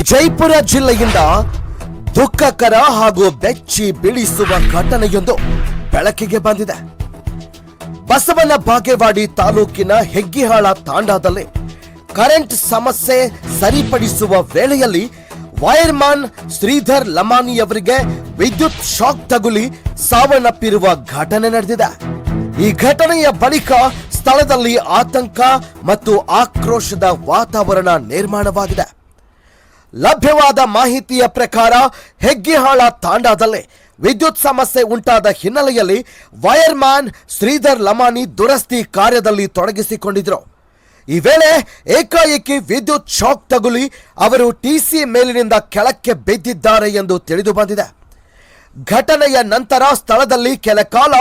ವಿಜಯಪುರ ಜಿಲ್ಲೆಯಿಂದ ದುಃಖಕರ ಹಾಗೂ ಬೆಚ್ಚಿ ಬೀಳಿಸುವ ಘಟನೆಯೊಂದು ಬೆಳಕಿಗೆ ಬಂದಿದೆ. ಬಸವನ ಬಾಗೇವಾಡಿ ತಾಲೂಕಿನ ಹೆಗ್ಗಿಹಾಳ ತಾಂಡಾದಲ್ಲಿ ಕರೆಂಟ್ ಸಮಸ್ಯೆ ಸರಿಪಡಿಸುವ ವೇಳೆಯಲ್ಲಿ ವೈರ್ಮನ್ ಶ್ರೀಧರ್ ಲಮಾನಿಯವರಿಗೆ ವಿದ್ಯುತ್ ಶಾಕ್ ತಗುಲಿ ಸಾವನ್ನಪ್ಪಿರುವ ಘಟನೆ ನಡೆದಿದೆ. ಈ ಘಟನೆಯ ಬಳಿಕ ಸ್ಥಳದಲ್ಲಿ ಆತಂಕ ಮತ್ತು ಆಕ್ರೋಶದ ವಾತಾವರಣ ನಿರ್ಮಾಣವಾಗಿದೆ. ಲಭ್ಯವಾದ ಮಾಹಿತಿಯ ಪ್ರಕಾರ ಹೆಗ್ಗಿಹಾಳ ತಾಂಡಾದಲ್ಲಿ ವಿದ್ಯುತ್ ಸಮಸ್ಯೆ ಉಂಟಾದ ಹಿನ್ನೆಲೆಯಲ್ಲಿ ವೈರ್ಮ್ಯಾನ್ ಶ್ರೀಧರ್ ಲಮಾನಿ ದುರಸ್ತಿ ಕಾರ್ಯದಲ್ಲಿ ತೊಡಗಿಸಿಕೊಂಡಿದ್ರು. ಈ ವೇಳೆ ಏಕಾಏಕಿ ವಿದ್ಯುತ್ ಶಾಕ್ ತಗುಲಿ ಅವರು ಟಿಸಿ ಮೇಲಿನಿಂದ ಕೆಳಕ್ಕೆ ಬಿದ್ದಿದ್ದಾರೆ ಎಂದು ತಿಳಿದು ಬಂದಿದೆ. ಘಟನೆಯ ನಂತರ ಸ್ಥಳದಲ್ಲಿ ಕೆಲ ಕಾಲ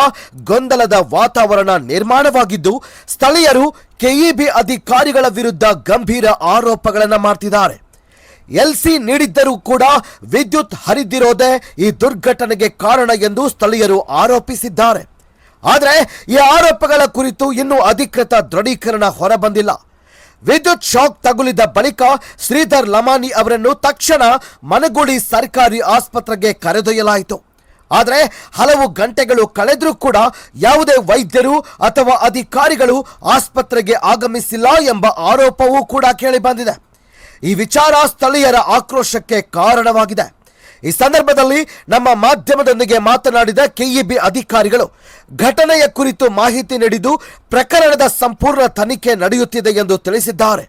ಗೊಂದಲದ ವಾತಾವರಣ ನಿರ್ಮಾಣವಾಗಿದ್ದು, ಸ್ಥಳೀಯರು ಕೆಇಬಿ ಅಧಿಕಾರಿಗಳ ವಿರುದ್ಧ ಗಂಭೀರ ಆರೋಪಗಳನ್ನು ಮಾಡ್ತಿದ್ದಾರೆ. ಎಲ್ಸಿ ನೀಡಿದ್ದರೂ ಕೂಡ ವಿದ್ಯುತ್ ಹರಿದಿರೋದೇ ಈ ದುರ್ಘಟನೆಗೆ ಕಾರಣ ಎಂದು ಸ್ಥಳೀಯರು ಆರೋಪಿಸಿದ್ದಾರೆ. ಆದರೆ ಈ ಆರೋಪಗಳ ಕುರಿತು ಇನ್ನೂ ಅಧಿಕೃತ ದೃಢೀಕರಣ ಹೊರಬಂದಿಲ್ಲ. ವಿದ್ಯುತ್ ಶಾಕ್ ತಗುಲಿದ ಬಳಿಕ ಶ್ರೀಧರ್ ಲಮಾನಿ ಅವರನ್ನು ತಕ್ಷಣ ಮನಗುಳಿ ಸರ್ಕಾರಿ ಆಸ್ಪತ್ರೆಗೆ ಕರೆದೊಯ್ಯಲಾಯಿತು. ಆದರೆ ಹಲವು ಗಂಟೆಗಳು ಕಳೆದರೂ ಕೂಡ ಯಾವುದೇ ವೈದ್ಯರು ಅಥವಾ ಅಧಿಕಾರಿಗಳು ಆಸ್ಪತ್ರೆಗೆ ಆಗಮಿಸಿಲ್ಲ ಎಂಬ ಆರೋಪವೂ ಕೂಡ ಕೇಳಿಬಂದಿದೆ. ಈ ವಿಚಾರ ಸ್ಥಳೀಯರ ಆಕ್ರೋಶಕ್ಕೆ ಕಾರಣವಾಗಿದೆ. ಈ ಸಂದರ್ಭದಲ್ಲಿ ನಮ್ಮ ಮಾಧ್ಯಮದೊಂದಿಗೆ ಮಾತನಾಡಿದ ಕೆಇಬಿ ಅಧಿಕಾರಿಗಳು ಘಟನೆಯ ಕುರಿತು ಮಾಹಿತಿ ನೀಡಿದ್ದು ಪ್ರಕರಣದ ಸಂಪೂರ್ಣ ತನಿಖೆ ನಡೆಯುತ್ತಿದೆ ಎಂದು ತಿಳಿಸಿದ್ದಾರೆ.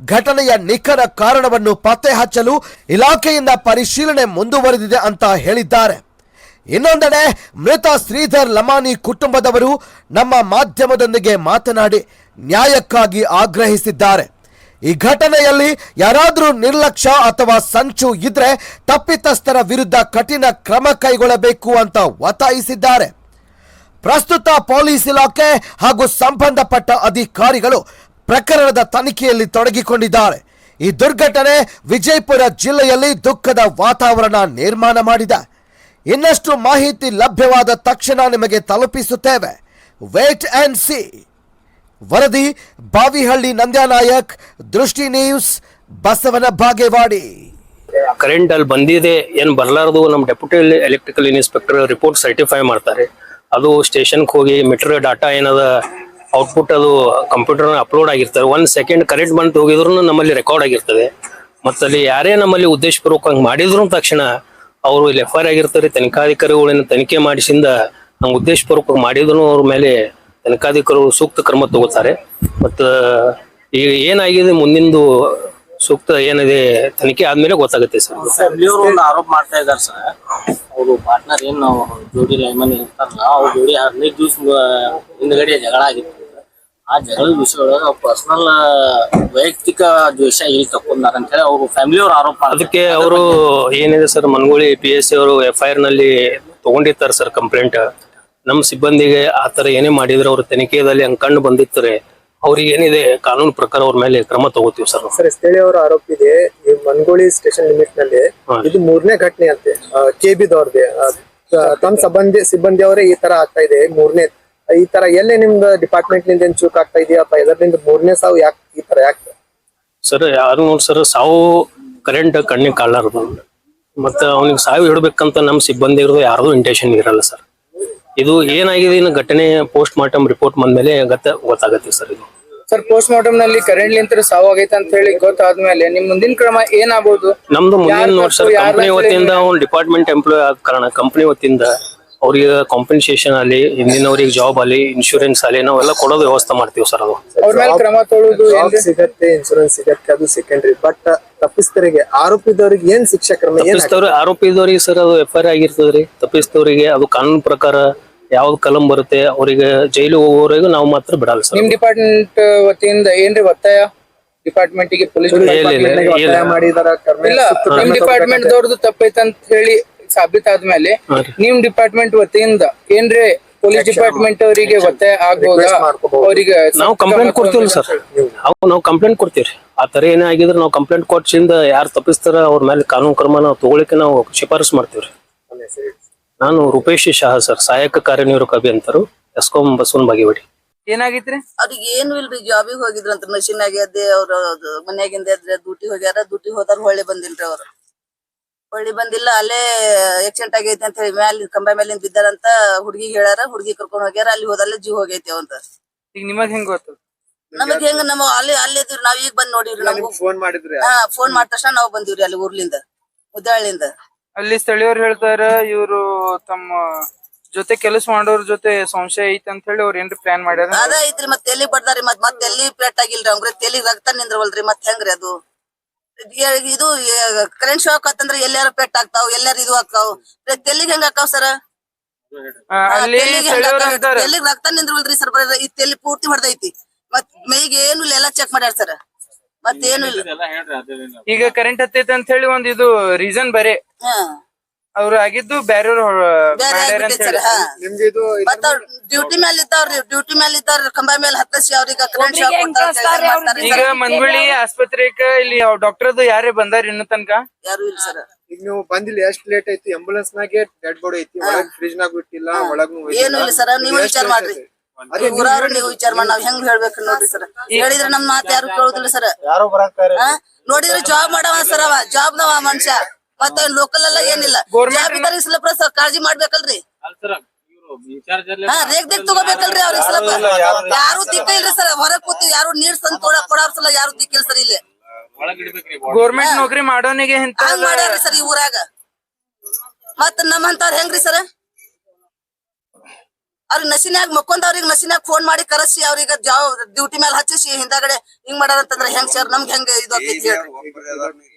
ಘಟನೆಯ ನಿಖರ ಕಾರಣವನ್ನು ಪತ್ತೆ ಹಚ್ಚಲು ಇಲಾಖೆಯಿಂದ ಪರಿಶೀಲನೆ ಮುಂದುವರೆದಿದೆ ಅಂತ ಹೇಳಿದ್ದಾರೆ. ಇನ್ನೊಂದೆಡೆ ಮೃತ ಶ್ರೀಧರ್ ಲಮಾನಿ ಕುಟುಂಬದವರು ನಮ್ಮ ಮಾಧ್ಯಮದೊಂದಿಗೆ ಮಾತನಾಡಿ ನ್ಯಾಯಕ್ಕಾಗಿ ಆಗ್ರಹಿಸಿದ್ದಾರೆ. ಈ ಘಟನೆಯಲ್ಲಿ ಯಾರಾದರೂ ನಿರ್ಲಕ್ಷ್ಯ ಅಥವಾ ಸಂಚು ಇದ್ರೆ ತಪ್ಪಿತಸ್ಥರ ವಿರುದ್ಧ ಕಠಿಣ ಕ್ರಮ ಕೈಗೊಳ್ಳಬೇಕು ಅಂತ ಒತ್ತಾಯಿಸಿದ್ದಾರೆ. ಪ್ರಸ್ತುತ ಪೊಲೀಸ್ ಇಲಾಖೆ ಹಾಗೂ ಸಂಬಂಧಪಟ್ಟ ಅಧಿಕಾರಿಗಳು ಪ್ರಕರಣದ ತನಿಖೆಯಲ್ಲಿ ತೊಡಗಿಕೊಂಡಿದ್ದಾರೆ. ಈ ದುರ್ಘಟನೆ ವಿಜಯಪುರ ಜಿಲ್ಲೆಯಲ್ಲಿ ದುಃಖದ ವಾತಾವರಣ ನಿರ್ಮಾಣ ಮಾಡಿದೆ. ಇನ್ನಷ್ಟು ಮಾಹಿತಿ ಲಭ್ಯವಾದ ತಕ್ಷಣ ನಿಮಗೆ ತಲುಪಿಸುತ್ತೇವೆ. Wait and C. ವರದಿ ಬಾವಿಹಳ್ಳಿ ನಂದ್ಯಾನಾಯಕ್, ದೃಷ್ಟಿ ನ್ಯೂಸ್, ಬಸವನ ಬಾಗೇವಾಡಿ. ಕರೆಂಟ್ ಅಲ್ಲಿ ಬಂದಿದೆ ಏನ್ ಬರ್ಲಾರ್ದು ನಮ್ಮ deputy electrical inspector report certify ಮಾಡ್ತಾರೆ. ಅದು ಸ್ಟೇಷನ್ಗೆ ಹೋಗಿ ಮೀಟರ್ ಡಾಟಾ ಏನದ ಔಟ್ಪುಟ್ ಅದು ಕಂಪ್ಯೂಟರ್ ಅಪ್ಲೋಡ್ ಆಗಿರ್ತದೆ. 1 ಸೆಕೆಂಡ್ ಕರೆಂಟ್ ಬಂದು ಹೋಗಿದ್ರು ನಮ್ಮಲ್ಲಿ ರೆಕಾರ್ಡ್ ಆಗಿರ್ತದೆ. ಮತ್ತಲ್ಲಿ ಯಾರೇ ನಮ್ಮಲ್ಲಿ ಉದ್ದೇಶಪೂರ್ವಕವಾಗಿ ಮಾಡಿದ್ರು ತಕ್ಷಣ ಅವರು ಇಲ್ಲಿ FIR ಆಗಿರ್ತಾರೆ. ತನಿಖಾಧಿಕಾರಿಗಳನ್ನ ತನಿಖೆ ಮಾಡಿಸಿಂದ ನಾವು ಉದ್ದೇಶಪೂರ್ವಕವಾಗಿ ಮಾಡಿದ್ರು ಅವ್ರ ಮೇಲೆ ತನಿಖಾಧಿಕಾರಿಗಳು ಸೂಕ್ತ ಕ್ರಮ ತಗೋತಾರೆ. ಮತ್ತು ಈಗ ಏನಾಗಿದೆ ಮುಂದಿಂದು ಸೂಕ್ತ ಏನಿದೆ ತನಿಖೆ ಆದ್ಮೇಲೆ ಗೊತ್ತಾಗುತ್ತೆ ಸರ್. ಒಂದು ಆರೋಪ ಮಾಡ್ತಾ ಇದ್ದಾರೆ ಸರ್. ಅವರು ಪಾರ್ಟ್ನರ್ ಏನು ಜೋಡಿ ಲೈಮನ್ ಇರ್ತಾರಲ್ಲ, ಅವ್ರ ಜೋಡಿ 15 ದಿವಸ ಹಿಂದ್ಗಡೆ ಜಗಳ ಆಗಿತ್ತು. ಆ ಜಗಳದ ವಿಷಯದೊಳಗೆ ಪರ್ಸನಲ್ ವೈಯಕ್ತಿಕ ದ್ವೇಷ ಇಲ್ಲಿ ತಕೊಂಡಾರ ಅಂತ ಹೇಳಿ ಅವರು ಫ್ಯಾಮಿಲಿ ಅವ್ರ ಆರೋಪ. ಅದಕ್ಕೆ ಅವರು ಏನಿದೆ ಸರ್, ಮನಗುಳಿ PSC ಅವರು FIR ನಲ್ಲಿ ತಗೊಂಡಿರ್ತಾರೆ ಸರ್ ಕಂಪ್ಲೇಂಟ್. ನಮ್ಮ ಸಿಬ್ಬಂದಿಗೆ ಆತರ ಏನೇ ಮಾಡಿದ್ರೆ ಅವ್ರ ತನಿಖೆಯಲ್ಲಿ ಹಂಗ್ ಕಂಡು ಬಂದಿರ್ತಾರೆ, ಅವ್ರಿಗೆ ಏನಿದೆ ಕಾನೂನು ಪ್ರಕಾರ ಅವ್ರ ಮೇಲೆ ಕ್ರಮ ತಗೋತೀವಿ ಸರ್. ಸರ್, ಸ್ಥಳೀಯರ ಆರೋಪ ಇದೆ ಈ ಮನಗೋಳಿ ಸ್ಟೇಷನ್ ಲಿಮಿಟ್ ನಲ್ಲಿ ಇದು 3ನೇ ಘಟನೆ ಅಂತೆ. ಕೆಬಿದವ್ರದೇ ತಮ್ಮ ಸಿಬ್ಬಂದಿ ಅವರೇ ಈ ತರ ಆಗ್ತಾ ಇದೆ. 3ನೇ ಈ ತರ ಎಲ್ಲೇ ನಿಮ್ದು ಡಿಪಾರ್ಟ್ಮೆಂಟ್ ನಿಂದ ಏನ್ ಚೂಕ್ ಆಗ್ತಾ ಇದೆಯಾ ಅಥವಾ ಇದರಿಂದ 3ನೇ ಸಾವು ಯಾಕೆ ಈ ತರ ಯಾಕೆ ಸರ್? ಯಾರು ನೋಡಿ ಸರ್, ಸಾವು ಕರೆಂಟ್ ಕಣ್ಣಿಗೆ ಕಾಲಾರದು. ಮತ್ತೆ ಅವ್ನಿಗೆ ಸಾವು ಇಡ್ಬೇಕಂತ ನಮ್ಮ ಸಿಬ್ಬಂದಿ ಇರೋದು ಯಾರ್ದು ಇಂಟೆನ್ಷನ್ ಇರಲ್ಲ ಸರ್. ಇದು ಏನಾಗಿದೆ ಇನ್ನು ಘಟನೆ ಪೋಸ್ಟ್ ಮಾರ್ಟಮ್ ರಿಪೋರ್ಟ್ ಬಂದ್ಮೇಲೆ ಗೊತ್ತಾಗತ್ತೆ ಸರ್. ಇದು ಸರ್, ಪೋಸ್ಟ್ ಮಾರ್ಟಮ್ ನಲ್ಲಿ ಕರೆಂಟ್ ಲಿಂತ ಸಾವು ಆಗೈತೆ ಅಂತ ಹೇಳಿ ಗೊತ್ತಾದ್ಮೇಲೆ ನಿಮ್ ಮುಂದಿನ ಕ್ರಮ ಏನಾಗಬಹುದು? ನಮ್ದು ಮುಂದಿನ ನೋಡಿ ಸರ್, ಕಂಪನಿ ವತಿಯಿಂದ ಅವ್ನು ಡಿಪಾರ್ಟ್ಮೆಂಟ್ ಎಂಪ್ಲಾಯ್ ಆದ ಕಾರಣ ಕಂಪನಿ ವತಿಯಿಂದ ಅವ್ರಿಗೆ ಕಾಂಪನ್ಸೇಷನ್ ಅಲ್ಲಿ, ಹಿಂದಿನವ್ರಿಗೆ ಜಾಬ್ ಅಲ್ಲಿ, ಇನ್ಶೂರೆನ್ಸ್ ಅಲ್ಲಿ ನಾವೆಲ್ಲ ಕೊಡೋದು ವ್ಯವಸ್ಥೆ ಮಾಡ್ತೀವಿ ಸರ್. ಅದು ಅವ್ರ ಮೇಲೆ ಕ್ರಮ ತೊಗೊಳ್ಳೋದು ಸಿಗತ್ತೆ, ಇನ್ಶೂರೆನ್ಸ್ ಸಿಗತ್ತೆ, ಅದು ಸೆಕೆಂಡರಿ. ಬಟ್ ತಪ್ಪಿಸ್ತರಿಗೆ ಆರೋಪಿದವರಿಗೆ ಏನ್ ಶಿಕ್ಷಾ ಕ್ರಮ? ಆರೋಪಿದವರಿಗೆ ಸರ್ ಅದು FIR ಆಗಿರ್ತದ್ರಿ. ತಪ್ಪಿಸ್ತವರಿಗೆ ಅದು ಕಾನೂನು ಪ್ರಕಾರ ಯಾವ್ದು ಕಲಂ ಬರುತ್ತೆ ಅವರಿಗೆ ಜೈಲು ಹೋಗೋವರೆಗೂ ನಾವು ಮಾತ್ರ ಬಿಡಲ್ಲ ಸರ್. ನಿಮ್ ಡಿಪಾರ್ಟ್ಮೆಂಟ್ ವತಿಯಿಂದ ಏನ್ರಿ ಒತ್ತಾಯ ಡಿಪಾರ್ಟ್ಮೆಂಟ್ ಗೆ ಪೊಲೀಸ್ ಮಾಡಿದಾರ? ನಿಮ್ ಡಿಪಾರ್ಟ್ಮೆಂಟ್ ದವ್ರದ್ದು ತಪ್ಪೈತೆ ಅಂತ ಹೇಳಿ ಸಾಬೀತಾದ್ಮೇಲೆ ನಿಮ್ ಡಿಪಾರ್ಟ್ಮೆಂಟ್ ವತಿಯಿಂದ ಏನ್ರಿ ಪೊಲೀಸ್ ಡಿಪಾರ್ಟ್ಮೆಂಟ್ ಅವರಿಗೆ ಒತ್ತಾಯ ಆಗ್ಬೋದಾ? ಅವರಿಗೆ ನಾವು ಕಂಪ್ಲೇಂಟ್ ಕೊಡ್ತೀವಿ ಸರ್. ನಾವು ಕಂಪ್ಲೇಂಟ್ ಕೊಡ್ತೀವಿ. ಆ ತರ ಏನೇ ಆಗಿದ್ರೆ ನಾವು ಕಂಪ್ಲೇಂಟ್ ಕೊಡ್ಸಿಂದ ಯಾರು ತಪ್ಪಿಸ್ತಾರ ಅವ್ರ ಮೇಲೆ ಕಾನೂನು ಕ್ರಮ ನಾವು ತಗೊಳಿಕ್ಕೆ ನಾವು ಶಿಫಾರಸು ಮಾಡ್ತೀವ್ರಿ. ನಾನು ರೂಪೇಶ್ ಶಹಾ ಸರ್, ಸಹಾಯಕ ಕಾರ್ಯನಿರ್ವಾಹಕ ಅಭಿಯಂತರು, ಎಸ್ಕಾಂ ಬಸವನ ಬಾಗೇವಾಡಿ. ಏನಾಗಿತ್ರಿ? ಅವ್ರಿಗೆ ಏನು ಇಲ್ರಿ, ಜಾಬಿಗೆ ಹೋಗಿದ್ರಂತ ಮಷಿನ್ ಆಗ್ಯದೆ. ಅವ್ರ ಮನ್ಯಾಗಿಂದ ಎದ್ರೆ ಡ್ಯೂಟಿ ಹೋಗ್ಯಾರ. ಡ್ಯೂಟಿ ಹೋದಾರ ಹೊಳ್ಳಿ ಬಂದಿಲ್ರಿ. ಅವ್ರು ಹೊಳ್ಳಿ ಬಂದಿಲ್ಲ. ಅಲ್ಲೇ ಆಕ್ಸಿಡೆಂಟ್ ಆಗೈತಿ ಅಂತ ಹೇಳಿ ಮ್ಯಾಲ ಕಂಬ ಮೇಲಿಂದ ಬಿದ್ದಾರಂತ ಹುಡುಗಿ ಹೇಳ್ಯಾರ. ಹುಡುಗಿ ಕರ್ಕೊಂಡ್ ಹೋಗ್ಯಾರ. ಅಲ್ಲಿ ಹೋದಲ್ಲೇ ಜೀವ ಹೋಗೈತಿ ಅವಂತ. ಈಗ ನಿಮಗ್ ಹೆಂಗ್ ಗೊತ್ತು? ನಮಗ್ ಹೆಂಗ ನಮ್ಮ ಅಲ್ಲಿ ಇದ್ವಿ ನಾವ್. ಈಗ ಬಂದ್ ನೋಡಿವ್ರಿ. ನಮ್ಗೂ ಫೋನ್ ಮಾಡಿದ್ರಿ? ಹಾ, ಫೋನ್ ಮಾಡಿದ ತಕ್ಷಣ ನಾವ್ ಬಂದಿವ್ರಿ ಅಲ್ಲಿ ಊರ್ಲಿಂದ, ಮುದ್ದಾಳಿಂದ. ಅಲ್ಲಿ ಸ್ಥಳೀಯರು ಹೇಳ್ತಾರ ಇವ್ರು ತಮ್ಮ ಜೊತೆ ಕೆಲಸ ಮಾಡೋರ್ ಜೊತೆ ಸಂಶಯ ಐತಿ ಅಂತ ಹೇಳಿ ಅವ್ರ ಏನ್ರಿ ಪ್ಲಾನ್ ಮಾಡ್ಯಾರ? ಅದ ಐತ್ರಿ. ಮತ್ತೆ ಎಲ್ಲಿ ಬಡ್ದಾರಿ. ಮತ್ತೆ ಎಲ್ಲಿ ಪೇಟ್ ಆಗಿಲ್ರಿ ಅವ್ರ ತೆಲಿಗ್ ರಕ್ತ ನಿಂದ್ರವಲ್ರಿ. ಮತ್ ಹೆಂಗ್ರಿ ಅದು? ಇದು ಕರೆಂಟ್ ಶಾಕ್ ಆತಂದ್ರ ಎಲ್ಲಾರು ಪೆಟ್ ಆಗ್ತಾವ್, ಎಲ್ಲಾರು ಇದು ಆಗ್ತಾವ್. ತೆಲಿಗ್ ಹೆಂಗ ಆಕಾವ್ ಸರ್? ಅಲ್ಲಿ ಸ್ಥಳೀಯರು ಅಂತಾರ ತೆಲಿಗ್ ರಕ್ತ ನಿಂದ್ರವಲ್ರಿ ಸರ್. ಈ ತೆಲಿ ಪೂರ್ತಿ ಹೊಡೆದೈತಿ. ಮತ್ ಮೈಗೆ ಏನು ಇಲ್ಲ, ಎಲ್ಲ ಚೆಕ್ ಮಾಡ್ಯಾರ ಸರ್. ಮತ್ತೇನು ಇಲ್ಲ. ಈಗ ಕರೆಂಟ್ ಹತ್ತೈತೆ ಅಂತ ಹೇಳಿ ಒಂದ್ ಇದು ರೀಸನ್ ಬರೇ. ಹಾ, ಅವ್ರು ಆಗಿದ್ದು ಬ್ಯಾರೆಯವ್ರು ಬೇರೆ ಮಾಡ್ಯಾರ ಅಂತ ಆಗ್ಬಿಟ್ಟೈತಿ ಹೇಳಿ. ಸರ್. ಹಾ, ನಿಮ್ಗೆ ಇದು ಮತ್ತ ಡ್ಯೂಟಿ ಮೇಲೆ ಇದ್ದಾವ್ರಿ. ಡ್ಯೂಟಿ ಮೇಲೆ ಇದ್ದಾರ. ಕಂಬ ಮೇಲೆ ಹತ್ತಸಿ ಅವ್ರಿಗೆ ಕರೆಂಟ್ ಶಾಕ್ ಕೊಡ್ತಾರ. ಈಗ ಮಂಗುಳಿ ಆಸ್ಪತ್ರೆಗ ಇಲ್ಲಿ ಡಾಕ್ಟರ್ದು ಯಾರೇ ಬಂದಾರ ಇನ್ನು ತನಕ? ಯಾರು ಇಲ್ಲ ಸರ್. ಈಗ ನೀವು ಬಂದಿಲ್ಲ, ಎಷ್ಟ್ ಲೇಟ್ ಐತಿ? ಆಂಬುಲೆನ್ಸ್ ನಾಗೆ ಡೆಡ್ ಬಾಡಿ ಐತಿ, ಒಳಗ್ ಫ್ರಿಜ್ ನಾಗ ಬಿಟ್ಟಿಲ್ಲ, ಒಳಗ್ನು ಏನು ಇಲ್ಲ ಸರ್. ನೀವು ವಿಚಾರ ಮಾಡ್ರಿ. ಊರವ್ರು ನೀವು ವಿಚಾರ ಮಾಡಿ. ನಾವ್ ಹೆಂಗ್ ಹೇಳ್ಬೇಕು ನೋಡ್ರಿ ಸರ್. ಹೇಳಿದ್ರೆ ನಮ್ ಮಾತ್ ಯಾರು ಕೇಳುದಿಲ್ಲ ಸರ್. ನೋಡಿದ್ರೆ ಜಾಬ್ ಮಾಡವ ಸರ್. ಅವ ಜಾಬ್ ನವ ಮನುಷ್ಯ. ಮತ್ತೆ ಲೋಕಲ್ ಎಲ್ಲ ಏನಿಲ್ಲ. ಜಾಬ್ ಇದ್ದಾರೆ ಸ್ವಲ್ಪ ಸರ್ ಕಾಳಜಿ ಮಾಡ್ಬೇಕಲ್ರಿ. ಹಾ, ರೇಗ್ ದೇಗ್ ತಗೋಬೇಕಲ್ರಿ ಅವ್ರಿಗೆ ಸ್ವಲ್ಪ. ಯಾರು ದಿಕ್ಕ ಇಲ್ರಿ ಸರ್. ಹೊರಗ್ ಕೂತಿ ಯಾರು ನೀರ್ ತಂದ್ ಕೊಡಾರ್ಸಲ್ಲ. ಯಾರು ದಿಕ್ಕ ಇಲ್ಲ ಸರ್ ಇಲ್ಲಿ. ಗೋರ್ಮೆಂಟ್ ನೌಕರಿ ಮಾಡೋನಿಗೆ ಇಂತ ಹಂಗ್ ಮಾಡ್ಯಾರ್ರಿ ಸರ್ ಈ ಊರಾಗ. ಮತ್ ನಮ್ಮಂತವ್ರ ಹೆಂಗ್ರಿ ಸರ್? ಅವ್ರಿಗೆ ನಶಿನ್ಯಾಗ ಮಕ್ಕೊಂದವ್ರಿಗೆ ನಶಿನ್ಯಾಗ ಫೋನ್ ಮಾಡಿ ಕರೆಸಿ ಅವ್ರಿಗೆ ಡ್ಯೂಟಿ ಮೇಲೆ ಹಚ್ಚಿಸಿ ಹಿಂದಾಗಡೆ ಹಿಂಗ್ ಮಾಡಾರಂತಂದ್ರ ಹೆಂಗ್ ಸರ್? ನಮ್ಗೆ ಹೆಂಗ ಇದು ಆಕೈತಿ ಹೇಳ್ರಿ?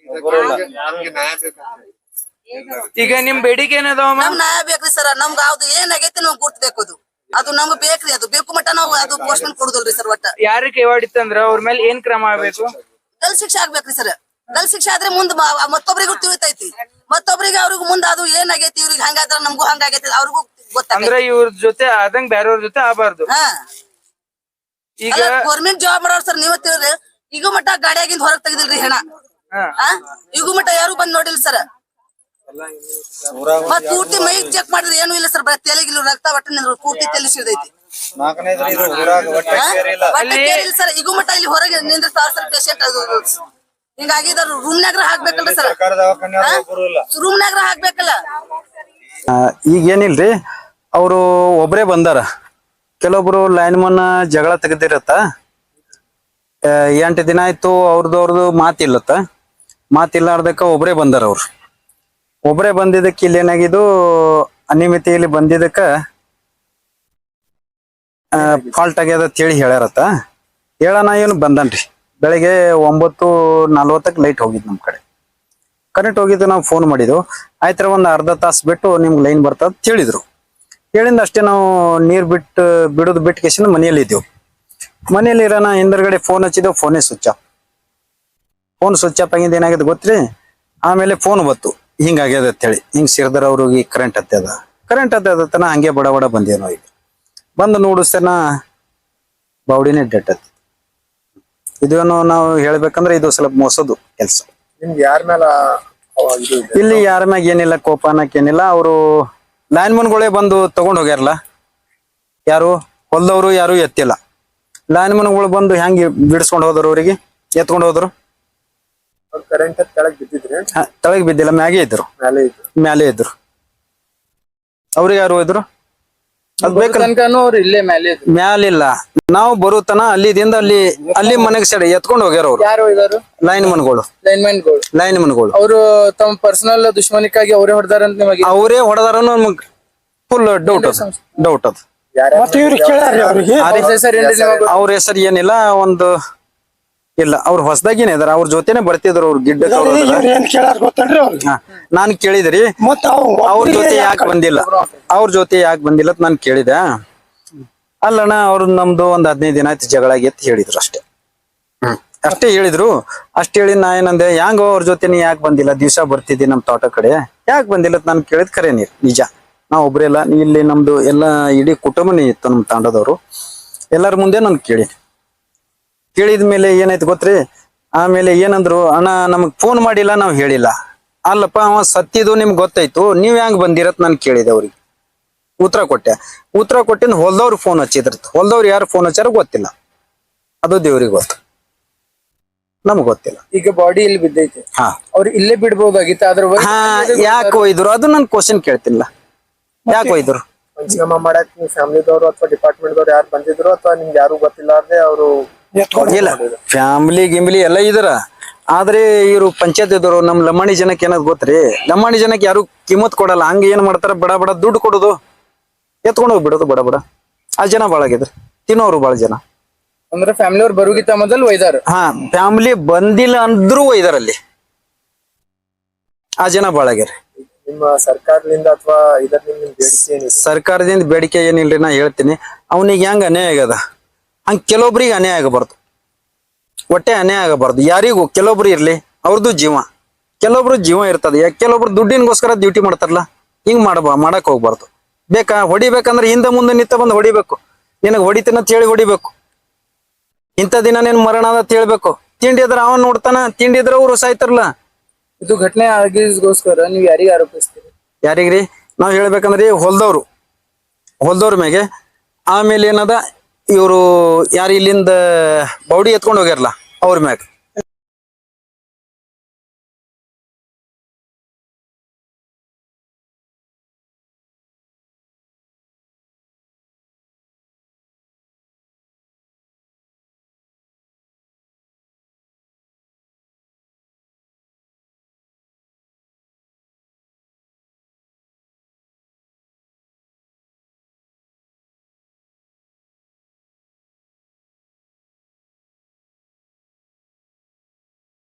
ನಮ್ಗೆ ನ್ಯಾಯ ಬೇಕಂತ. ಈಗ ನಿಮ್ ಬೇಡಿಕೆ ಏನದಾವ? ನಮ್ ನ್ಯಾಯ ಬೇಕ್ರಿ ಸರ್. ನಮ್ಗ ಅದು ಏನಾಗೈತಿ ನಮ್ಗ್ ಗುರ್ತ್ಬೇಕು. ಅದು ನಮ್ಗ್ ಬೇಕ್ರಿ. ಅದು ಬೇಕು ಮಟ್ಟ ನಾವು ಅದು ಪೋಸ್ಟ್ಮೆಂಟ್ ಕೊಡುದಿಲ್ರಿ ಸರ್. ಒಟ್ಟ ಯಾರಿಗೆ ಕೇವಾಡಿತ್ತಂದ್ರ ಅವ್ರ ಮೇಲೆ ಏನ್ ಕ್ರಮ ಆಗ್ಬೇಕು? ಗಲ್ ಶಿಕ್ಷೆ ಆಗ್ಬೇಕ್ರಿ ಸರ್. ಗಲ್ ಶಿಕ್ಷೆ ಆದ್ರೆ ಮುಂದ್ ಮತ್ತೊಬ್ರಿಗೂ ತಿಳಿತೈತಿ. ಮತ್ತೊಬ್ರಿಗೆ ಅವ್ರಿಗೂ ಮುಂದ್ ಅದು ಏನಾಗೈತಿ, ಇವ್ರಿಗೆ ಹಂಗಾದ್ರ ನಮ್ಗೂ ಹಂಗಾಗೈತಿ ಅವ್ರಿಗೂ ಗೊತ್ತಾಗ. ಅಂದ್ರ ಇವ್ರ ಜೊತೆ ಆದಂಗ್ ಬ್ಯಾರೆಯವ್ರ ಜೊತೆ ಆಗಬಾರ್ದು. ಹಾ, ಈಗ ಗೌರ್ಮೆಂಟ್ ಜಾಬ್ ಮಾಡೋರ್ ಸರ್. ನೀವ್ ತಿಳಿದ್ರಿ ಈಗ ಮಟ್ಟ ಗಾಡಿಯಾಗಿಂದ ಹೊರಗ್ ತೆಗ್ದಿಲ್ರಿ ಹೆಣ. ಈಗ ಮಟ್ಟ ಯಾರು ಬಂದ್ ನೋಡಿಲ್ಲ ಸರ್. ಮತ್ ಪೂರ್ತಿ ಮೈಗ್ ಚೆಕ್ ಮಾಡಿದ್ರೆ ಏನು ಇಲ್ಲ ಸರ್. ಬರೀ ತೆಲಿಗಿಲ್ಲ, ರಕ್ತ ಒಟ್ಟ ನಿಂದ್ರು ಪೂರ್ತಿ ತೆಲಿ ಸಿಡ್ದೈತಿ. ಸರ್ ಈಗ ಮಟ್ಟ ಇಲ್ಲಿ ಹೊರಗೆ ನಿಂದಿರ್ತಾವ ಸರ್ ಪೇಷಂಟ್. ಅದು ಹಿಂಗಾಗಿದ ರೂಮ್ನಾಗ್ರ ಹಾಕ್ಬೇಕಲ್ರಿ ಸರ್. ರೂಮ್ನಾಗ್ರ ಹಾಕ್ಬೇಕಲ್ಲ. ಈಗ ಏನಿಲ್ರಿ, ಅವರು ಒಬ್ರೇ ಬಂದಾರ. ಕೆಲವೊಬ್ರು ಲೈನ್ ಮನ್ ಜಗಳ ತೆಗ್ದಿರತ್ತ. 8 ದಿನ ಆಯ್ತು ಅವ್ರದ್ದು ಮಾತಿಲ್ಲತ್ತ. ಮಾತಿಲ್ಲಾರ್ದಕ್ಕ ಒಬ್ರೇ ಬಂದಾರ. ಅವ್ರು ಒಬ್ರೇ ಬಂದಿದ್ದಕ್ಕೆ ಇಲ್ಲಿ ಏನಾಗಿದ್ದು, ಅನಿಯಮಿತಿಯಲ್ಲಿ ಬಂದಿದ್ದಕ್ಕ ಫಾಲ್ಟ್ ಆಗ್ಯದ ಅಂತೇಳಿ ಹೇಳ್ಯಾರತ್ತ. ಹೇಳೋಣ ಏನು ಬಂದನ್ರಿ. ಬೆಳಿಗ್ಗೆ 9:40 ಲೈಟ್ ಹೋಗಿದ್ ನಮ್ ಕಡೆ. ಕರೆಂಟ್ ಹೋಗಿದ್ದು ನಾವು ಫೋನ್ ಮಾಡಿದ್ವು. ಆಯ್ತರ ಒಂದ್ ಅರ್ಧ ತಾಸು ಬಿಟ್ಟು ನಿಮ್ಗೆ ಲೈನ್ ಬರ್ತದ ಹೇಳಿದ್ರು. ಹೇಳಿಂದ ಅಷ್ಟೇ ನಾವು ನೀರ್ ಬಿಡೋದು ಬಿಟ್ಟು ಕೇಸಿಂದ ಮನೆಯಲ್ಲಿ ಇದ್ದೇವು. ಮನೆಯಲ್ಲಿ ಇರೋಣ ಹಿಂದರ್ಗಡೆ ಫೋನ್ ಹಚ್ಚಿದ್ದೇವು. ಫೋನೇ switch off. Phone switch off ಆಗಿದ್ದು ಏನಾಗಿದೆ ಗೊತ್ತ್ರಿ? ಆಮೇಲೆ ಫೋನ್ ಬತ್ತು ಹಿಂಗಾಗ್ಯದ ಅಂತೇಳಿ. ಹಿಂಗ್ ಸಿರ್ದರ್ ಅವ್ರಿಗೆ ಕರೆಂಟ್ ಹತ್ತದ ಹಂಗೆ ಬಡ ಬಡ ಬಂದೇನೋ. ಈಗ ಬಂದು ನೋಡಿಸ್ತೇನ ಬಾಡಿನೇ ಡೆಡ್ ಹತ್ತಿ. ಇದೇನು ನಾವು ಹೇಳ್ಬೇಕಂದ್ರೆ ಇದು ಸ್ವಲ್ಪ ಮೋಸದು ಕೆಲಸ. ನಿಮ್ಗೆ ಯಾರ ಮೇಲೆ ಇಲ್ಲಿ ಯಾರ ಮ್ಯಾಗ ಏನಿಲ್ಲ, ಕೋಪ ಅನ್ನಕ್ಕೇನಿಲ್ಲ. ಅವರು ಲೈನ್ ಮನ್ಗಳೇ ಬಂದು ತಗೊಂಡ್ ಹೋಗ್ಯಾರಲ್ಲ. ಯಾರು ಹೊಲ್ದವ್ರು ಯಾರು ಎತ್ತಿಲ್ಲ. ಲೈನ್ ಮನ್ಗಳು ಬಂದು ಹೆಂಗ್ ಬಿಡಿಸ್ಕೊಂಡ್ ಹೋದ್ರು, ಅವ್ರಿಗೆ ಎತ್ಕೊಂಡ್ ಹೋದ್ರು. ಕರೆಂಟ್ ಕೆಳಗ್ ಬಿದ್ದಿದ್ರಿ? ತಳಗ್ ಬಿದ್ದಿಲ್ಲ, ಮ್ಯಾಗೆ ಇದ್ರು. ಮ್ಯಾಲೆ ಇದ್ರು. ಅವ್ರಿಗೆ ಯಾರು ಹೋದ್ರು? ಅದ್ ಬೇಕಲ್ಲ. ಅವ್ರು ಇಲ್ಲೇ ಮೇಲೆ ಮ್ಯಾಲಿಲ್ಲ. ನಾವು ಬರುತ್ತನ ಅಲ್ಲಿದಿಂದ ಅಲ್ಲಿ ಮನೆಗೆ ಸೈಡ್ ಎತ್ಕೊಂಡ್ ಹೋಗ್ಯಾರ ಅವ್ರು. ಯಾರು ಇದಾರು? ಲೈನ್ ಮನ್ಗಳು. ಲೈನ್ ಮನ್ಗಳು ಅವರು ತಮ್ಮ ಪರ್ಸನಲ್ ದುಶ್ಮನಿಕ್ಕಾಗಿ ಅವರೇ ಹೊಡೆದಾರಂತ ನಿಮಗೆ? ಅವರೇ ಹೊಡೆದಾರ ನಮಗ್ ಫುಲ್ ಡೌಟ್ ಅದ. ಅವ್ರ ಹೆಸರು ಏನಿಲ್ಲ. ಒಂದು ಇಲ್ಲ, ಅವ್ರ ಹೊಸದಾಗಿನೇ ಇದಾರ. ಅವ್ರ ಜೊತೆನೆ ಬರ್ತಿದ್ರು. ಅವ್ರ ಗಿಡ್ಡ ನಾನ್ ಕೇಳಿದ್ರಿ ಅವ್ರ ಜೊತೆ ಯಾಕೆ ಬಂದಿಲ್ಲ ಅಂತ ನಾನ್ ಕೇಳಿದೆ. ಅಲ್ಲಣ್ಣ ಅವ್ರು ನಮ್ದು ಒಂದ್ 15 ದಿನ ಆಯ್ತು ಜಗಳ ಆಗೈತಿ ಹೇಳಿದ್ರು ಅಷ್ಟೇ. ಅಷ್ಟೇ ಹೇಳಿದ್ರು. ಅಷ್ಟೇ ಹೇಳಿ ನಾ ಏನಂದೆ, ಹೆಂಗ ಅವ್ರ ಜೊತೆ ನೀ ಯಾಕೆ ಬಂದಿಲ್ಲ? ದಿವ್ಸ ಬರ್ತಿದ್ದಿ ನಮ್ ತೋಟ ಕಡೆ, ಯಾಕೆ ಬಂದಿಲ್ಲ ಅಂತ ನಾನು ಕೇಳಿದ್ ಖರೆ ನೀರ್ ನಿಜ. ನಾವ್ ಒಬ್ರೇ ಇಲ್ಲ, ಇಲ್ಲಿ ನಮ್ದು ಎಲ್ಲಾ ಇಡೀ ಕುಟುಂಬನೇ ಇತ್ತು ನಮ್ ತಾಂಡದವ್ರು. ಎಲ್ಲಾರ ಮುಂದೆ ನಾನು ಕೇಳಿದ್ಮೇಲೆ ಏನಾಯ್ತು ಗೊತ್ತ್ರಿ? ಆಮೇಲೆ ಏನಂದ್ರು, ಅಣ್ಣ ನಮಗ್ ಫೋನ್ ಮಾಡಿಲ್ಲ, ನಾವ್ ಹೇಳಿಲ್ಲ. ಅಲ್ಲಪ್ಪ ಅವ ಸತ್ತಿದ್ದು ನಿಮ್ಗೆ ಗೊತ್ತಾಯ್ತು, ನೀವ್ ಹೆಂಗ್ ಬಂದಿರತ್ ನಾನು ಕೇಳಿದೆ ಅವ್ರಿಗೆ. ಉತ್ತರ ಕೊಟ್ಟಿಂದ ಹೊಲ್ದವ್ರು ಫೋನ್ ಹಚ್ಚಿದ್ರತ್ ಹೊಲ್ದವ್ರು ಯಾರು ಫೋನ್ ಹಚ್ಚಾರ ಗೊತ್ತಿಲ್ಲ, ಅದು ದೇವ್ರಿಗೆ ಗೊತ್ತು, ನಮಗ್ ಗೊತ್ತಿಲ್ಲ. ಈಗ ಬಾಡಿ ಇಲ್ಲಿ ಬಿದ್ದೈತೆ, ಹಾ ಅವ್ರು ಇಲ್ಲೇ ಬಿಡ್ಬೋದಾಗಿತ್ತು, ಅದ್ರ ಹಾ ಯಾಕೆ ಒಯ್ದ್ರು ಅದು ನನ್ ಕ್ವಶನ್ ಕೇಳ್ತಿಲ್ಲ, ಯಾಕೆ ಒಯ್ದ್ರು? ಪಂಚನಾಮ ಮಾಡಕ್ ನೀವು ಫ್ಯಾಮಿಲಿದವರು ಅಥವಾ ಡಿಪಾರ್ಟ್ಮೆಂಟ್ ದವ್ರು ಯಾರು ಬಂದಿದ್ರು ಅಥವಾ ನಿಮ್ಗೆ ಯಾರು ಗೊತ್ತಿಲ್ಲಾರ್ದೆ ಅವರು ಇಲ್ಲ ಫ್ಯಾಮಿಲಿ ಗಿಮ್ಲಿ ಎಲ್ಲ ಇದ್ರ, ಆದ್ರೆ ಇವ್ರು ಪಂಚಾಯತ್ ಇದ್ರು ನಮ್ ಲಂಬಾಣಿ ಜನಕ್ಕೆ ಏನದ್ ಗೊತ್ತ್ರಿ, ಲಂಬಾಣಿ ಜನಕ್ಕೆ ಯಾರು ಕಿಮ್ಮತ್ ಕೊಡಲ್ಲ. ಹಂಗ ಏನ್ ಮಾಡ್ತಾರ, ಬಡ ದುಡ್ಡು ಕೊಡುದು, ಎತ್ಕೊಂಡು ಹೋಗ್ಬಿಡೋದು ಬಡ. ಆ ಜನ ಬಾಳ ಆಗಿದ್ರು, ತಿನ್ನೋರು ಬಾಳ ಜನ. ಅಂದ್ರೆ ಫ್ಯಾಮಿಲಿ ಅವ್ರು ಬರುಗಿತ್ತ ಮೊದಲು ಒಯ್ದಾರ. ಹಾ ಫ್ಯಾಮಿಲಿ ಬಂದಿಲ್ಲ ಅಂದ್ರೂ ಒಯ್ದಾರಲ್ಲಿ, ಆ ಜನ ಬಾಳ ಆಗ್ಯಾರ. ನಿಮ್ಮ ಸರ್ಕಾರದಿಂದ ಅಥವಾ ಇದರಿಂದ ನಿಮ್ ಬೇಡಿಕೆ ಏನಿದೆ? ಸರ್ಕಾರದಿಂದ ಬೇಡಿಕೆ ಏನಿಲ್ರಿ, ನಾ ಹೇಳ್ತೀನಿ. ಅವನಿಗೆ ಹೆಂಗ ಅನ್ಯಾಯ ಆಗದ ಹಂಗ ಕೆಲವೊಬ್ರಿಗೆ ಅನ್ಯಾಯ ಆಗಬಾರ್ದು, ಹೊಟ್ಟೆ ಅನ್ಯಾಯ ಆಗಬಾರ್ದು ಯಾರಿಗೂ. ಕೆಲವೊಬ್ರು ಇರ್ಲಿ, ಅವ್ರದ್ದು ಜೀವ, ಕೆಲವೊಬ್ರು ಜೀವ ಇರ್ತದೆ, ಕೆಲವೊಬ್ರು ದುಡ್ಡಿನಗೋಸ್ಕರ ಡ್ಯೂಟಿ ಮಾಡ್ತಾರಲ್ಲ, ಹಿಂಗ್ ಮಾಡಕ್ ಹೋಗ್ಬಾರ್ದು. ಬೇಕಾ ಹೊಡಿಬೇಕಂದ್ರೆ ಹಿಂದೆ ಮುಂದೆ ನಿಂತ ಬಂದು ಹೊಡಿಬೇಕು, ನಿನಗ್ ಹೊಡಿತೀನಂತ ಹೇಳಿ ಹೊಡಿಬೇಕು. ಇಂಥ ದಿನ ನೀನ್ ಮರಣ ಅಂತ ಹೇಳ್ಬೇಕು. ತಿಂಡಿ ಇದ್ರ ಅವನ್ ನೋಡ್ತಾನ, ತಿಂಡಿ ಇದ್ರ ಅವ್ರು ಸಾಯ್ತಾರಲ್ಲ. ಇದು ಘಟನೆ ಆಗಿಗೋಸ್ಕರ ನೀವ್ ಯಾರಿಗೆ ಆರೋಪಿಸ್ತೀರಿ? ಯಾರಿಗ್ರಿ ನಾವ್ ಹೇಳ್ಬೇಕಂದ್ರೆ ಹೊಲ್ದವ್ರ ಮ್ಯಾಗೆ. ಆಮೇಲೆ ಏನದ, ಇವರು ಯಾರು ಇಲ್ಲಿಂದ ಬೌಡಿ ಎತ್ಕೊಂಡು ಹೋಗ್ಯಾರಲ್ಲ ಅವ್ರ ಮ್ಯಾಗ.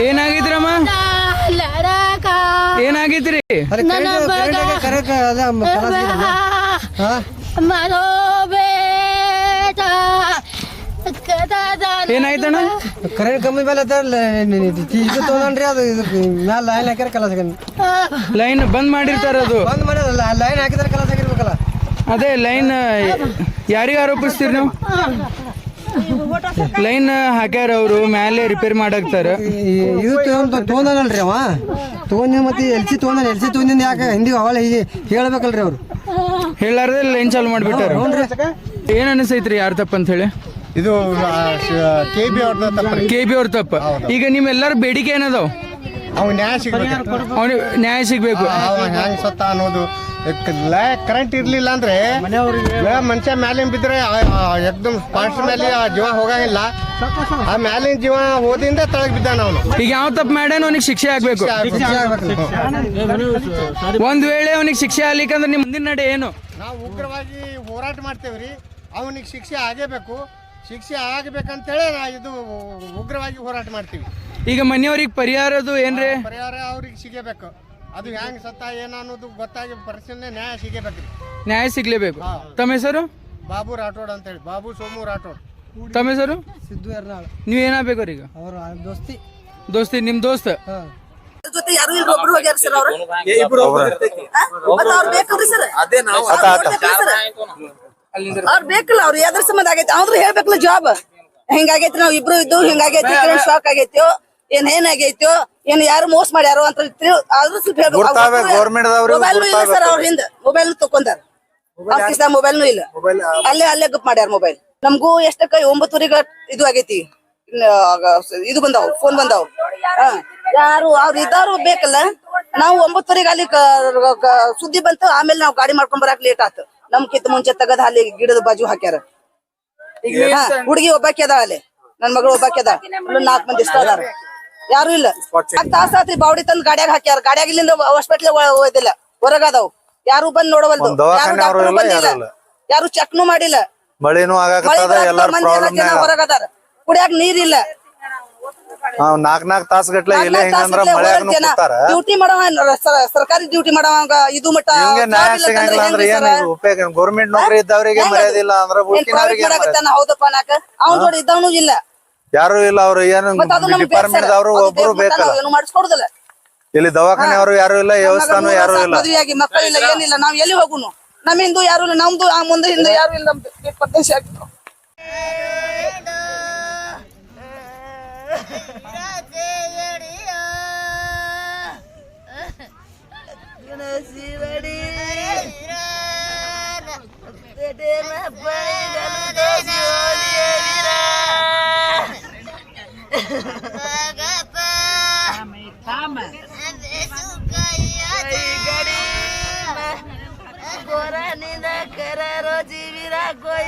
ಏನಾಗಿದ್ರಮ್ಮ? ಏನಾಗಿದ್ರಿ? ಏನಾಯ್ತಣ್ಣ? ಕರೆಂಟ್ ಕಮ್ಮಿ ಮೇಲೆ ಇದು ತೊಗೊಂಡ್ರಿ, ಅದು ಮ್ಯಾಲ ಲೈನ್ ಹಾಕ್ಯಾರ ಕಲಸ ಲೈನ್ ಬಂದ್ ಮಾಡಿರ್ತಾರ, ಅದು ಬಂದ್ ಮಾಡಿರಲ್ಲ, ಲೈನ್ ಹಾಕಿದ್ರೆ ಕಲಸ ಆಗಿರ್ಬೇಕಲ್ಲ. ಅದೇ ಲೈನ್ ಯಾರಿಗೆ ಆರೋಪಿಸ್ತೀರಿ ನೀವು? ಲೈನ್ ಹಾಕ್ಯಾರ ಅವರು, ಮ್ಯಾಲೆ ರಿಪೇರ್ ಮಾಡಾಕ್ತಾರ. ಇದು ತೊಗೊಂಡಲ್ರಿ ಅವ ತೊಗೊಂಡ್ ಮತ್ತೆ ಎಲ್ಸಿ ತೊಗೊಂಡಿಂದ ಯಾಕೆ ಹಿಂದಿ ಅವಳ ಹೇಳ್ಬೇಕಲ್ರಿ ಅವ್ರು. ಹೇಳಾರ್ದೆ ಲೈನ್ ಚಾಲು ಮಾಡ್ಬಿಟ್ಟಾರ. ಏನ್ ಅನಿಸೈತ್ರಿ ಯಾರ ತಪ್ಪ ಅಂತ ಹೇಳಿ? ಇದು KB ಅವ್ರ ತಪ್ಪ. ಈಗ ನಿಮ್ಮೆಲ್ಲರ ಬೇಡಿಕೆ ಏನದಾವ್? ಅವ್ನು ನ್ಯಾಯ ಸಿಗ್ಬೇಕು, ಅವ್ನಿಗೆ ನ್ಯಾಯ ಸಿಗ್ಬೇಕು. ಹೆಂಗ್ ಸತ್ತ ಅನ್ನೋದು. ಕರೆಂಟ್ ಇರ್ಲಿಲ್ಲ ಅಂದ್ರೆ ಮನುಷ್ಯ ಮ್ಯಾಲಿನ ಬಿದ್ರೆ ಎಕ್ದಮ್ ಫಾಸ್ಟ್ ಮೇಲೆ ಜೀವ ಹೋಗಂಗಿಲ್ಲ. ಆ ಮ್ಯಾಲಿನ ಜೀವ ಹೋದಿಂದ ತಳಗ್ ಬಿದ್ದಾನ ಅವನು. ಈಗ ಯಾವ ತಪ್ಪು ಮಾಡ್ಯಾನ ಅವನಿಗೆ ಶಿಕ್ಷೆ ಆಗ್ಬೇಕು. ಒಂದ್ ವೇಳೆ ಅವನಿಗೆ ಶಿಕ್ಷೆ ಆಗ್ಲಿಕ್ಕಂದ್ರೆ ನಿಮ್ ಮುಂದಿನ ನಡೆ ಏನು? ನಾವು ಉಗ್ರವಾಗಿ ಹೋರಾಟ ಮಾಡ್ತೇವ್ರಿ, ಅವನಿಗೆ ಶಿಕ್ಷೆ ಆಗೇಬೇಕು. ಶಿಕ್ಷೆ ಆಗಬೇಕಂತೇಳಿ ಇದು ಉಗ್ರವಾಗಿ ಹೋರಾಟ ಮಾಡ್ತೀವಿ. ಈಗ ಮನೆಯವ್ರಿಗೆ ಪರಿಹಾರದು ಏನ್ರಿ? ಪರಿಹಾರ ಅವ್ರಿಗೆ ಸಿಗಬೇಕು. ಅದು ಹೆಂಗ್ ಸತ್ತ ಏನ ಅನ್ನೋದು ಗೊತ್ತಾಗಿ ಪರಿಶೀಲನೆ ನ್ಯಾಯ ಸಿಗಬೇಕ್ರಿ. ನ್ಯಾಯ ಸಿಗ್ಲೇಬೇಕು. ತಮ್ಮ ಹೆಸರು? ಬಾಬು ರಾಠೋಡ್ ಅಂತ ಹೇಳಿ, ಬಾಬು ಸೋಮು ರಾಠೋಡ್. ತಮ್ಮ ಹೆಸರು? ಸಿದ್ದು ಎರ್ನಾಳ್. ನೀವ್ ಏನಾಗ್ಬೇಕು ಅವ್ರಿಗೆ? ಅವ್ರ ದೋಸ್ತಿ, ನಿಮ್ ದೋಸ್ತ. ಜೊತೆ ಯಾರು ಇಲ್ಲ, ಒಬ್ರು ಹೋಗ್ಯಾರ ಸರ್. ಅವ್ರು ಅವ್ರು ಬೇಕ್ರಿ ಸರ್, ಅವ್ರು ಬೇಕಲ್ಲ. ಅವ್ರು ಯಾವ್ದ್ರ ಸಂಬಂಧ ಆಗೈತಿ ಅವ್ರು ಹೇಳ್ಬೇಕಲ್ಲ. ಜಾಬ್ ಹಿಂಗಾಗೈತಿ, ನಾವ್ ಇಬ್ರು ಇದ್ದು ಹಿಂಗಾಗೈತಿ, ಕರೆಂಟ್ ಶಾಕ್ ಆಗೈತೋ ಏನಾಗೈತೋ ಏನ್ ಯಾರು ಮೋಸ ಮಾಡ್ಯಾರೋ ಅಂತ ಆದ್ರೂ ಸ್ವಲ್ಪ ಮೊಬೈಲ್ ಇಲ್ಲ ಸರ್ ಅವ್ರ ಹಿಂದ ಮೊಬೈಲ್ ತಕೊಂಡಾರ ಮೊಬೈಲ್ನು ಇಲ್ಲ ಅಲ್ಲೇ ಗಪ್ ಮಾಡ್ಯಾರ ಮೊಬೈಲ್ ನಮಗೂ ಎಷ್ಟಕ್ಕ 9:00 ಇದು ಆಗೈತಿ ಇದು ಬಂದಾವ್ ಫೋನ್ ಬಂದಾವ್ ಯಾರು ಅವ್ರು ಇದ್ದಾರು ಬೇಕಲ್ಲ ನಾವು 9:00 ಅಲ್ಲಿ ಸುದ್ದಿ ಬಂತು ಆಮೇಲೆ ನಾವು ಗಾಡಿ ಮಾಡ್ಕೊಂಡ್ ಬರಾಕ್ ಲೇಟ್ ಆತು ನಮ್ಕಿಂತ ಮುಂಚೆ ತಗದ್ ಅಲ್ಲಿ ಗಿಡದ ಬಾಜು ಹಾಕ್ಯಾರ ಹುಡುಗಿ ಒಬ್ಬಾಕಿ ಅದ ಅಲ್ಲಿ ನನ್ ಮಗಳು ಒಬ್ಬಾಕಿ ಅದ 4 ಮಂದಿ ಇಷ್ಟ ಅದಾರ ಯಾರು ಇಲ್ಲ ತಾಸ ಆತ್ರಿ ಬಾವಡಿ ತಂದ್ ಗಾಡ್ಯಾಗ ಹಾಕ್ಯಾರ ಗಾಡ್ಯಾಗ ಇಲ್ಲಿಂದ ಹಾಸ್ಪಿಟ್ಲ್ ಹೋಯ್ದಿಲ್ಲ ಹೊರಗದಾವ್ ಯಾರು ಬಂದ್ ನೋಡವಲ್ದು ಯಾರು ಡಾಕ್ಟರ್ ಬಂದಿಲ್ಲ ಯಾರು ಚೆಕ್ನು ಮಾಡಿಲ್ಲ ಮಳಿನೂ ಹೊರಗದಾರ ಕುಡಿಯಾಕ ನೀರಿಲ್ಲ 4 ತಾಸು ಗಟ್ಲೆ ಡ್ಯೂಟಿ ಮಾಡವ ಸರ್ಕಾರಿ ಡ್ಯೂಟಿ ಮಾಡವ ಇದು ಮಟ್ಟ ಗೌರ್ಮೆಂಟ್ ನೌಕರಿ ಇದ್ದವರಿಗೆ ಮರ್ಯಾದಿಲ್ಲ ಅಂದ್ರೆ ಹೌದಪ್ಪ ನಾಕ ಅವ್ನ ಜೋಡಿ ಇದ್ದವನು ಇಲ್ಲ ಯಾರು ಇಲ್ಲ ಅವ್ರು ಏನು ಡಿಪಾರ್ಟ್ಮೆಂಟ್ ಅವರು ಒಬ್ರು ಬೇಕಲ್ಲ ಮಾಡಿಸ್ಕೊಡುದಿಲ್ಲ ಇಲ್ಲಿ ದವಾಖಾನೆ ಅವರು ಯಾರು ಇಲ್ಲ ವ್ಯವಸ್ಥಾನು ಯಾರು ಇಲ್ಲ ಮದುವೆಯಾಗಿ ಮಕ್ಕಳಿಲ್ಲ ಏನಿಲ್ಲ ನಾವ್ ಎಲ್ಲಿ ಹೋಗುನು ನಮ್ಮಿಂದು ಯಾರು ಇಲ್ಲ ನಮ್ದು ಆ ಮುಂದೆ ಹಿಂದೆ ಯಾರು ಇಲ್ಲ ಪ್ರದೇಶ ಆಗ್ತಾವ गोरा निंदा करारो जीवीरा कोई